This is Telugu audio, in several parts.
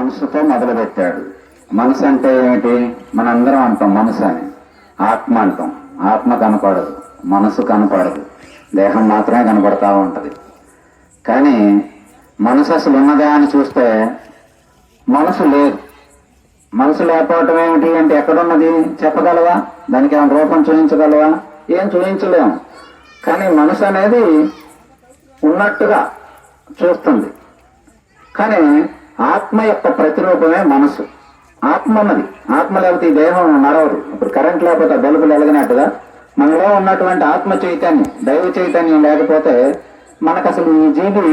మనసుతో మొదలుపెట్టాడు. మనసు అంటే ఏమిటి? మనందరం అంటాం మనసు అని. ఆత్మ అంటాం. ఆత్మ కనపడదు, మనసు కనపడదు, దేహం మాత్రమే కనపడతా ఉంటది. కానీ మనసు అసలు ఉన్నదా అని చూస్తే మనసు లేదు. మనసు లేకపోవటం ఏమిటి అంటే ఎక్కడున్నది చెప్పగలవా? దానికి ఏమైనా రూపం చూపించగలవా? ఏం చూపించలేము. కానీ మనసు అనేది ఉన్నట్టుగా చూస్తుంది. కానీ ఆత్మ యొక్క ప్రతిరూపమే మనసు. ఆత్మ ఉన్నది. ఆత్మ లేకపోతే ఈ దేహం నడవదు. ఇప్పుడు కరెంట్ లేకపోతే బల్బులు ఎలగినట్టుగా మనలో ఉన్నటువంటి ఆత్మ చైతన్యం, దైవ చైతన్యం లేకపోతే మనకు అసలు ఈ జీవి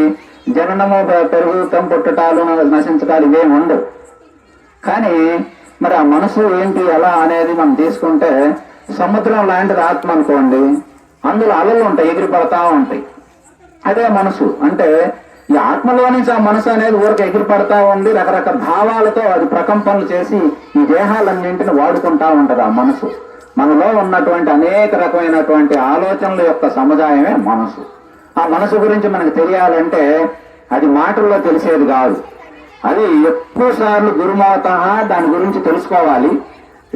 జననము, పెరుగుతాం, పుట్టటాలు, నశించటాలు ఇవేమి ఉండవు. కానీ మరి ఆ మనసు ఏంటి ఎలా అనేది మనం తీసుకుంటే సముద్రం లాంటిది ఆత్మ అనుకోండి. అందులో అలలు ఉంటాయి, ఎగిరి పడతా ఉంటాయి. అదే మనసు. అంటే ఈ ఆత్మలో నుంచి ఆ మనసు అనేది ఊరికి ఎగిరి పడతా ఉంది. రకరకాల భావాలతో అది ప్రకంపనలు చేసి ఈ దేహాలన్నింటిని వాడుకుంటా ఉంటది ఆ మనసు. మనలో ఉన్నటువంటి అనేక రకమైనటువంటి ఆలోచనల యొక్క సముదాయమే మనసు. ఆ మనసు గురించి మనకు తెలియాలంటే అది మాటల్లో తెలిసేది కాదు. అది ఎక్కువ సార్లు గురుమౌత దాని గురించి తెలుసుకోవాలి.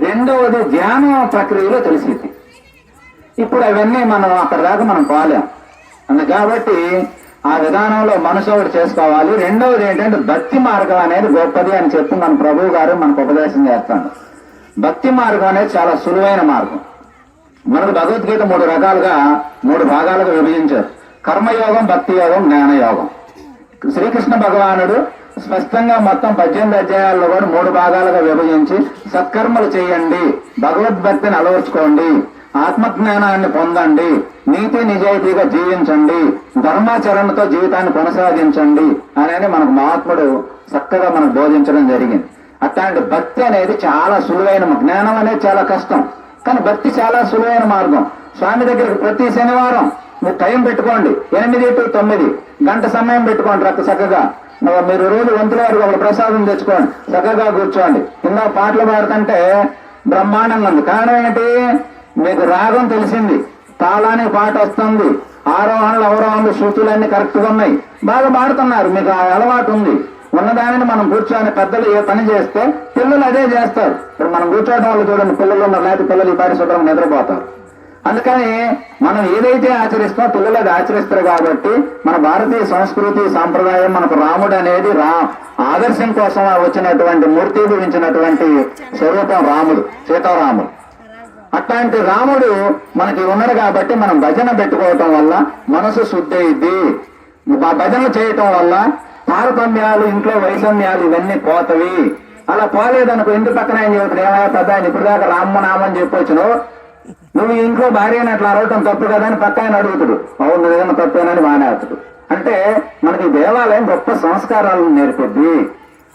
రెండవది ధ్యాన ప్రక్రియలో తెలిసింది. ఇప్పుడు అవన్నీ మనం అక్కడ దాకా మనం పోలేం. కాబట్టి ఆ విధానంలో మనసు ఒకటి చేసుకోవాలి. రెండవది ఏంటంటే భక్తి మార్గం అనేది గొప్పది అని చెప్పి మన ప్రభువు గారు మనకు ఉపదేశం చేస్తాడు. భక్తి మార్గం అనేది చాలా సులువైన మార్గం. మనకు భగవద్గీత మూడు భాగాలుగా విభజించారు. కర్మయోగం, భక్తి యోగం, జ్ఞాన యోగం. శ్రీకృష్ణ భగవానుడు స్పష్టంగా మొత్తం 18 అధ్యాయాల్లో కూడా 3 భాగాలుగా విభజించి సత్కర్మలు చేయండి, భగవద్భక్తిని అలవర్చుకోండి, ఆత్మజ్ఞానాన్ని పొందండి, నీతి నిజాయితీగా జీవించండి, ధర్మాచరణతో జీవితాన్ని కొనసాగించండి అనేది మనకు మహాత్ముడు చక్కగా మనకు బోధించడం జరిగింది. అట్లాంటి భక్తి అనేది చాలా సులువైన, జ్ఞానం అనేది చాలా కష్టం. కానీ భక్తి చాలా సులువైన మార్గం. స్వామి దగ్గరికి ప్రతి శనివారం మీరు టైం పెట్టుకోండి, 8 to 9 గంట సమయం పెట్టుకోండి. చక్కగా మీరు రోజు వంతుల వారికి ఒక ప్రసాదం తెచ్చుకోండి, చక్కగా కూర్చోండి. కింద పాటలు పాడుతుంటే బ్రహ్మాండంగా ఉంది. కారణం ఏంటి? మీకు రాగం తెలిసింది, తాళానికి పాట వస్తుంది, ఆరోహణలు అవరోహణలు శృతులన్నీ కరెక్ట్గా ఉన్నాయి, బాగా పాడుతున్నారు, మీకు ఆ అలవాటు ఉంది. ఉన్నదానిని మనం కూర్చొని పెద్దలు ఏ పని చేస్తే పిల్లలు అదే చేస్తారు. ఇప్పుడు మనం కూర్చోవడం వల్ల చూడండి, పిల్లలు ఉన్నారు, లేకపోతే పిల్లలు ఈ పాటి శుభ్రంగా నిద్రపోతారు. అందుకని మనం ఏదైతే ఆచరిస్తామో పిల్లలు అది ఆచరిస్తారు. కాబట్టి మన భారతీయ సంస్కృతి సాంప్రదాయం, మనకు రాముడు అనేది ఆదర్శం కోసం వచ్చినటువంటి మూర్తిభవించినటువంటి స్వరూపం రాముడు, సీతారాముడు. అట్లాంటి రాముడు మనకి ఉన్నాడు కాబట్టి మనం భజన పెట్టుకోవటం వల్ల మనసు శుద్ధి అయింది. భజనలు చేయటం వల్ల తారతమ్యాలు, ఇంట్లో వైషమ్యాలు ఇవన్నీ పోతవి. అలా పోలేదనుకో, ఇంటి పక్కన ఏం చెబుతాడు, ఏమయ్యా పెద్ద ఆయన ఇప్పుడు దాకా రామనామని చెప్పొచ్చును, నువ్వు ఇంట్లో భార్యని అట్లా అడగటం తప్పు కదా అని పక్క ఆయన అడుగుతాడు. అవును ఏదైనా తప్పేనని మానేస్తాడు. అంటే మనకి దేవాలయం గొప్ప సంస్కారాలను నేర్పుద్ది.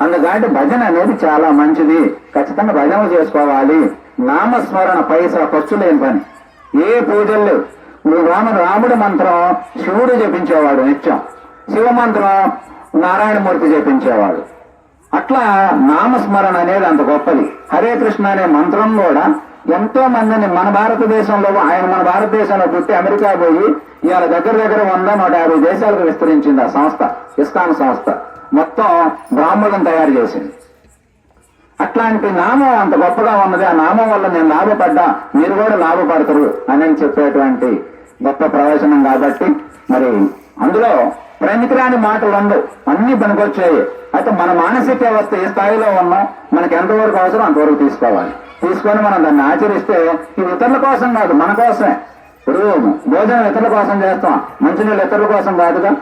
అందుకంటే భజన అనేది చాలా మంచిది. ఖచ్చితంగా భజనలు చేసుకోవాలి. నామస్మరణ పైసా ఖర్చు లేని పని. ఏ పూజలు లేవు. రాముడి మంత్రం శివుడు జపించేవాడు నిత్యం, శివ మంత్రం నారాయణమూర్తి జపించేవాడు. అట్లా నామస్మరణ అనేది అంత గొప్పది. హరే కృష్ణ అనే మంత్రం కూడా ఎంతో మందిని మన భారతదేశంలో, ఆయన మన భారతదేశంలో పుట్టి అమెరికా పోయి ఇవాళ దగ్గర 100-150 దేశాలకు విస్తరించింది ఆ సంస్థ. ఇస్కాన్ సంస్థ మొత్తం బ్రాహ్మణులను తయారు చేసింది. అట్లాంటి నామం అంత గొప్పగా ఉన్నది. ఆ నామం వల్ల నేను లాభపడ్డా, మీరు కూడా లాభపడతారు అని చెప్పేటువంటి గొప్ప ప్రవచనం. కాబట్టి మరి అందులో పనికిరాని మాటలు ఉండవు, అన్ని పనికొచ్చాయి. అయితే మన మానసిక వ్యవస్థ ఏ స్థాయిలో ఉన్నాం, మనకి ఎంతవరకు అవసరం అంతవరకు తీసుకోవాలి. తీసుకొని మనం దాన్ని ఆచరిస్తే ఇది ఇతరుల కోసం కాదు, మన కోసమే. ఇప్పుడు భోజనం ఇతరుల కోసం చేస్తాం, మంచినీళ్ళు ఇతరుల కోసం కాదుగా.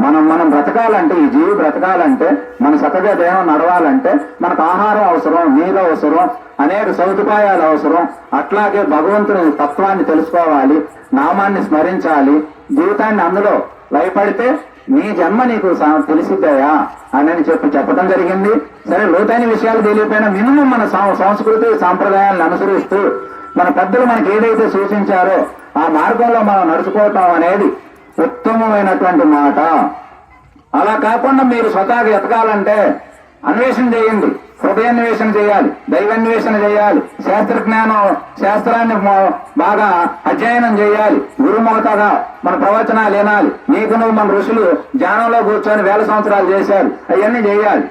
మనం బ్రతకాలంటే, ఈ జీవి బ్రతకాలంటే, మన చక్కగా దేహం నడవాలంటే మనకు ఆహారం అవసరం, నీరు అవసరం, అనేక సదుపాయాలు అవసరం. అట్లాగే భగవంతుని తత్వాన్ని తెలుసుకోవాలి, నామాన్ని స్మరించాలి, జీవితాన్ని అందులో భయపడితే నీ జన్మ నీకు తెలిసిద్దాయా అని చెప్పడం జరిగింది. సరే, లోతైన విషయాలు తెలియకపోయినా మినిమం మన సంస్కృతి సాంప్రదాయాలను అనుసరిస్తూ మన పెద్దలు మనకి ఏదైతే సూచించారో ఆ మార్గంలో మనం నడుచుకోవటం అనేది ఉత్తమమైనటువంటి మాట. అలా కాకుండా మీరు స్వతహాగా ఎతకాలంటే అన్వేషణ చేయండి, హృదయాన్వేషణ చేయాలి, దైవాన్వేషణ చేయాలి, శాస్త్రాన్ని బాగా అధ్యయనం చేయాలి, గురుమౌతగా మన ప్రవచనాలు వినాలి. నీకు నువ్వు మన ఋషులు ధ్యానంలో కూర్చొని 1000 సంవత్సరాలు చేశారు, అవన్నీ చేయాలి.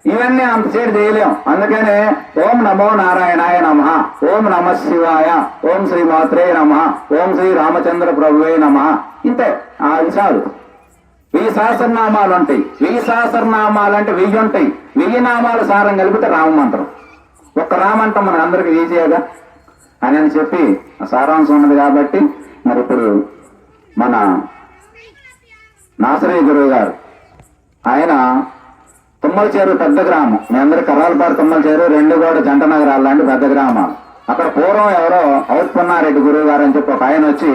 ఇవన్నీ అంతసేపు చేయలేం. అందుకనే ఓం నమో నారాయణాయ నమః, ఓం నమ శివాయ, ఓం శ్రీ మాత్రే నమః, ఓం శ్రీ రామచంద్ర ప్రభువే నమః, ఇంతే. అది చాలు. 1000 సహస్రనామాలు ఉంటాయి. 1000 సహస్రనామాలు అంటే 1000 ఉంటాయి. 1000 నామాల సారం కలిపితే రామమంత్రం. ఒక్క రామంత్రం మన అందరికి ఈజీగా అని చెప్పి ఆ సారాంశం ఉన్నది. కాబట్టి మరి ఇప్పుడు మన నాసరయ్య గురువు గారు, ఆయన తుమ్మల చేరు పెద్ద గ్రామం. మీ అందరూ కర్రాలపాడు తుమ్మల చేరు రెండు కూడా జంట నగరాలు లాంటి పెద్ద గ్రామాలు. అక్కడ పూర్వం ఎవరో ఔత్పన్నారెడ్డి గురువు గారు అని చెప్పి ఒక ఆయన వచ్చి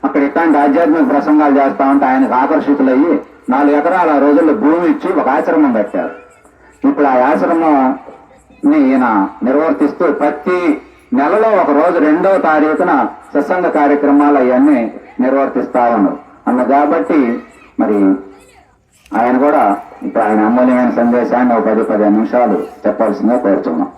అక్కడ ఇట్లాంటి ఆధ్యాత్మిక ప్రసంగాలు చేస్తా ఉంటే ఆయనకు ఆకర్షితులయ్యి 4 ఎకరాల ఆ రోజుల్లో భూమి ఇచ్చి ఒక ఆశ్రమం పెట్టారు. ఇప్పుడు ఆ ఆశ్రమంని ఈయన నిర్వర్తిస్తూ ప్రతి నెలలో ఒక రోజు 2వ తారీఖున సత్సంగ కార్యక్రమాలు అవన్నీ నిర్వర్తిస్తా ఉన్నారు అన్న. కాబట్టి మరి ఆయన కూడా ఇప్పుడు ఆయన అమూల్యమైన సందేశాన్ని ఒక 10-15 నిమిషాలు చెప్పాల్సిందిగా కోరుతున్నాం.